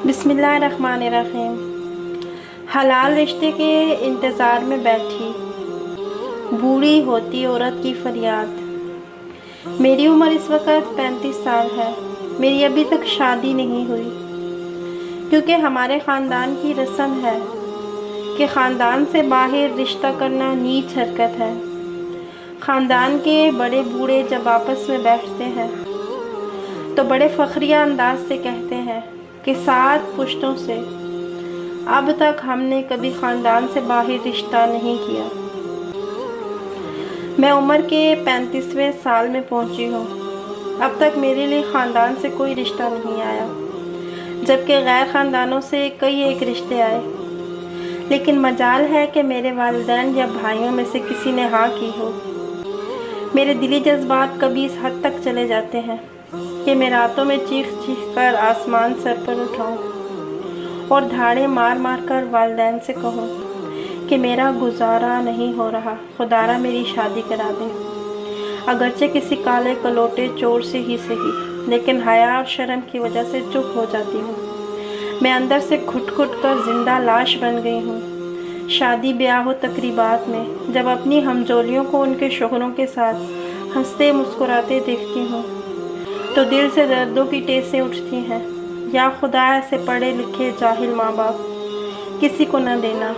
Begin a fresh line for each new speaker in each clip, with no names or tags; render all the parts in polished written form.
بسم اللہ الرحمن الرحیم۔ حلال رشتے کے انتظار میں بیٹھی بوڑھی ہوتی عورت کی فریاد۔ میری عمر اس وقت 35 سال ہے۔ میری ابھی تک شادی نہیں ہوئی، کیونکہ ہمارے خاندان کی رسم ہے کہ خاندان سے باہر رشتہ کرنا نیچ حرکت ہے۔ خاندان کے بڑے بوڑھے جب آپس میں بیٹھتے ہیں تو بڑے فخریہ انداز سے کہتے ہیں کہ 7 پشتوں سے اب تک ہم نے کبھی خاندان سے باہر رشتہ نہیں کیا۔ میں عمر کے 35ویں سال میں پہنچی ہوں، اب تک میرے لیے خاندان سے کوئی رشتہ نہیں آیا، جبکہ غیر خاندانوں سے کئی ایک رشتے آئے، لیکن مجال ہے کہ میرے والدین یا بھائیوں میں سے کسی نے ہاں کی ہو۔ میرے دلی جذبات کبھی اس حد تک چلے جاتے ہیں کہ میں راتوں میں چیخ چیخ کر آسمان سر پر اٹھاؤں اور دھاڑے مار مار کر والدین سے کہوں کہ میرا گزارا نہیں ہو رہا، خدارا میری شادی کرا دیں، اگرچہ کسی کالے کلوٹے چور سے ہی صحیح، لیکن حیا اور شرم کی وجہ سے چپ ہو جاتی ہوں۔ میں اندر سے گھٹ گھٹ کر زندہ لاش بن گئی ہوں۔ شادی بیاہ و تقریبات میں جب اپنی ہمجولیوں کو ان کے شوہروں کے ساتھ ہنستے مسکراتے دیکھتی ہوں تو دل سے دردوں کی ٹیسیں اٹھتی ہیں۔ یا خدا ایسے پڑھے لکھے جاہل ماں باپ کسی کو نہ دینا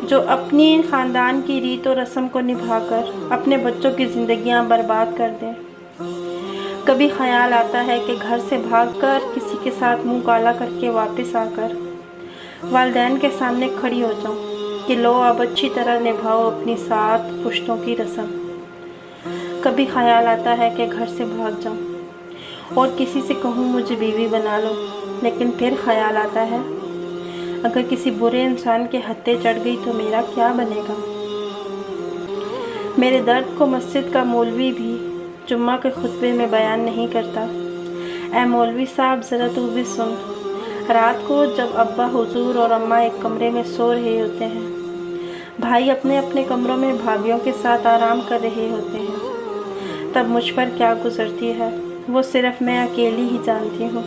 جو اپنی خاندان کی ریت و رسم کو نبھا کر اپنے بچوں کی زندگیاں برباد کر دیں۔ کبھی خیال آتا ہے کہ گھر سے بھاگ کر کسی کے ساتھ منہ کالا کر کے واپس آ کر والدین کے سامنے کھڑی ہو جاؤں کہ لو اب اچھی طرح نبھاؤ اپنی 7 پشتوں کی رسم۔ کبھی خیال آتا ہے کہ گھر سے بھاگ جاؤں اور کسی سے کہوں مجھے بیوی بنا لو، لیکن پھر خیال آتا ہے اگر کسی برے انسان کے ہتھے چڑھ گئی تو میرا کیا بنے گا؟ میرے درد کو مسجد کا مولوی بھی جمعہ کے خطبے میں بیان نہیں کرتا۔ اے مولوی صاحب ذرا تو بھی سن، رات کو جب ابا حضور اور اماں ایک کمرے میں سو رہے ہوتے ہیں، بھائی اپنے اپنے کمروں میں بھابھیوں کے ساتھ آرام کر رہے ہوتے ہیں، تب مجھ پر کیا گزرتی ہے وہ صرف میں اکیلی ہی جانتی ہوں۔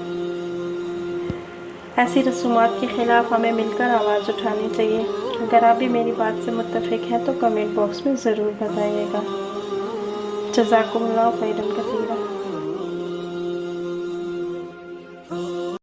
ایسی رسومات کے خلاف ہمیں مل کر آواز اٹھانی چاہیے۔ اگر آپ بھی میری بات سے متفق ہیں تو کمنٹ باکس میں ضرور بتائیے گا۔ جزاکم اللہ خیرا کثیرا۔